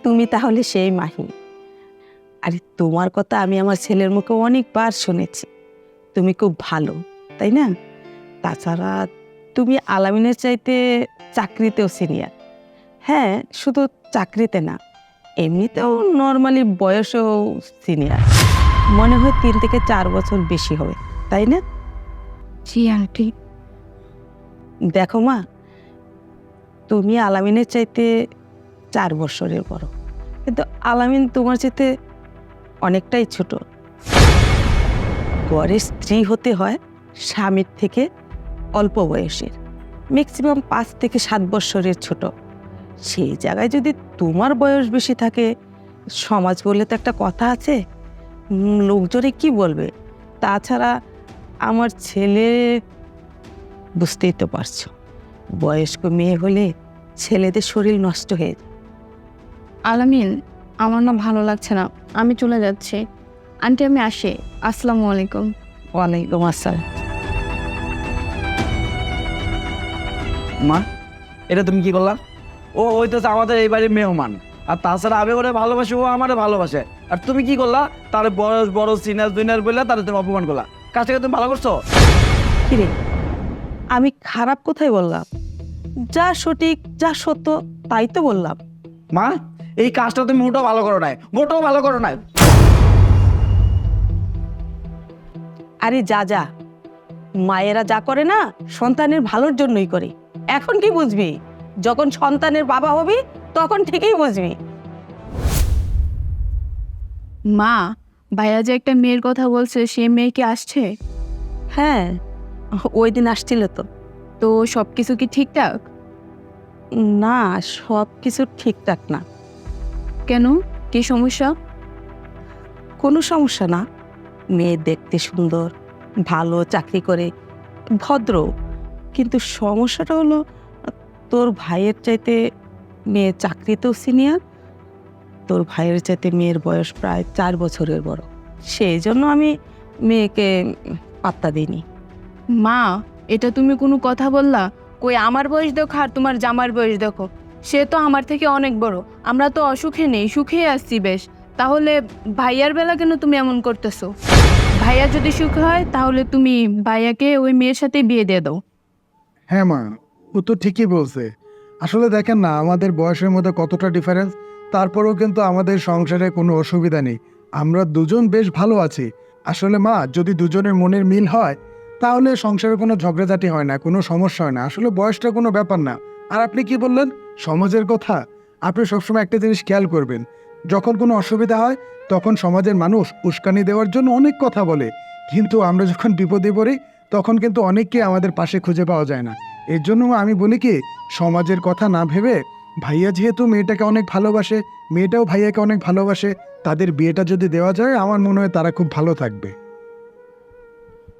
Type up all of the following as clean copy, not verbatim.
তুমি তাহলে সেই মাহি। আরে তোমার কথা আমি আমার ছেলের মুখে অনেকবার শুনেছি, তুমি খুব ভালো, তাই না? তাছাড়া তুমি আলামিনের চাইতে চাকরিতেও সিনিয়র। হ্যাঁ, শুধু চাকরিতে না, এমনিতেও নর্মালি বয়সেও সিনিয়র। মনে হয় 3 থেকে 4 বছর বেশি হবে, তাই না? জি আন্টি। দেখো মা, তুমি আলামিনের চাইতে 4 বছরের বড়, কিন্তু আলামিন তোমার চাইতে অনেকটাই ছোট। ঘরের স্ত্রী হতে হয় স্বামীর থেকে অল্প বয়সের, ম্যাক্সিমাম 5 থেকে 7 বছরের ছোট। সেই জায়গায় যদি তোমার বয়স বেশি থাকে, সমাজ বলে তো একটা কথা আছে, লোকজনে কি বলবে? তাছাড়া আমার ছেলে, বুঝতেই তো পারছো, বয়স্ক মেয়ে হলে ছেলেদের শরীর নষ্ট হয়ে যায়। আলামিন, আমার না ভালো লাগছে না, আমি চলে যাচ্ছি। আন্টি আমি আসি, আসসালামু আলাইকুম। ওয়ালাইকুম আসসালাম। মা, এটা তুমি কি করলা? ও হইতেছে আমাদের এই বাড়ির মেহমান, আর তাছাড়া আমি ওরে ভালোবাসি, ও আমারে ভালোবাসে। আর তুমি কি করলা? তার বয়স বড় সিনিয়র জুনিয়র বললে তার তুমি অপমান করলা। কাজটাকে তুমি ভালো করছো? কিরে, আমি খারাপ কোথায় বললাম? যা সঠিক, যা সত্য, তাই তো বললাম। মা, এই কাজটা তুমি মোটেও ভালো করো নাই, মোটেও ভালো করো নাই। আরে যা যা, মায়েরা যা করে না সন্তানের ভালোর জন্যই করে। এখন কি বুঝবি? যখন সন্তানের বাবা হবি তখন ঠিকই বুঝবি। মা, ভাইয়া যে একটা মেয়ের কথা বলছে, সে মেয়ে কি আসছে? হ্যাঁ, ওই দিন আসছিল তো। তো সব কিছু কি ঠিকঠাক? না, সব কিছু ঠিকঠাক না। কেন, কি সমস্যা? কোনো সমস্যা না, মেয়ে দেখতে সুন্দর, ভালো চাকরি করে, ভদ্র। কিন্তু সমস্যাটা হলো, তোর ভাইয়ের চাইতে মেয়ে চাকরিতেও সিনিয়র, তোর ভাইয়ের চাইতে মেয়ের বয়স প্রায় 4 বছরের বড়। সেই জন্য আমি মেয়েকে পাত্তা দিইনি। মা, এটা তুমি কোনো কথা বললা? কই আমার বয়স দেখো আর তোমার জামার বয়স দেখো, সে তো আমার থেকে অনেক বড়। আমরা তো অসুখে নেই, সুখে আসছি বেশ। তাহলে ভাইয়ার বেলা কেন তুমি এমন করতেছো? ভাইয়া যদি সুখ হয় তাহলে তুমি ভাইয়াকে ওই মেয়ের সাথে বিয়ে দিয়ে দাও। হ্যাঁ মা, ও তো ঠিকই বলছে। আসলে দেখেন না আমাদের বয়সের মধ্যে কতটা ডিফারেন্স, তারপরেও কিন্তু আমাদের সংসারে কোনো অসুবিধা নেই। আমরা দুজন বেশ ভালো আছি। আসলে মা, যদি দুজনের মনের মিল হয় তাহলে সংসারে কোনো ঝগড়াঝাটি হয় না, কোনো সমস্যা হয় না। আসলে বয়সটা কোনো ব্যাপার না। আর আপনি কি বললেন সমাজের কথা? আপনি সবসময় একটা জিনিস খেয়াল করবেন, যখন কোনো অসুবিধা হয় তখন সমাজের মানুষ উস্কানি দেওয়ার জন্য অনেক কথা বলে, কিন্তু আমরা যখন বিপদে পড়ি তখন কিন্তু অনেককে আমাদের পাশে খুঁজে পাওয়া যায় না। এর জন্য আমি বলি কি, সমাজের কথা না ভেবে, ভাইয়া যেহেতু মেয়েটাকে অনেক ভালোবাসে, মেয়েটাও ভাইয়াকে অনেক ভালোবাসে, তাদের বিয়েটা যদি দেওয়া যায় আমার মনে হয় তারা খুব ভালো থাকবে।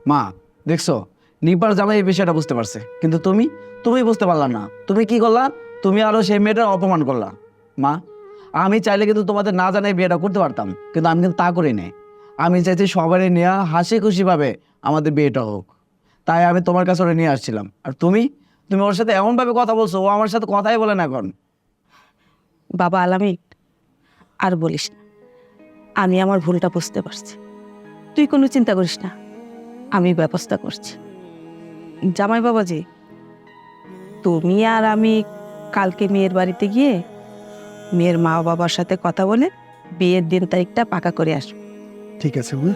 মা, দেখছো, নিপার জামাই এই বিষয়টা বুঝতে পারছে, কিন্তু তুমি তুমি বুঝতে পারলা না। তুমি কি করলা? তুমি আরো সেই মেয়েটার অপমান করলা। মা, আমি চাইলে কিন্তু তোমাদের না জানাই বিয়েটা করতে পারতাম, কিন্তু আমি কিন্তু তা করি নাই। আমি চাইছি সবারই নেওয়া হাসি খুশি ভাবে আমাদের বিয়েটা হোক, তাই আমি তোমার কাছে ওরে নিয়ে আসছিলাম। আর তুমি তুমি ওর সাথে এমন ভাবে কথা বলছো, ও আমার সাথে কথাই বলে না এখন। বাবা আলামিন, আর বলিস না, আমি আমার ভুলটা বুঝতে পারছি। তুই কোনো চিন্তা করিস না, আমি ব্যবস্থা করছি। জামাই বাবাজি, তুমি আর আমি কালকে মেয়ের বাড়িতে গিয়ে মেয়ের মা বাবার সাথে কথা বলে বিয়ের দিন তারিখটা পাকা করে আসবো। ঠিক আছে মা।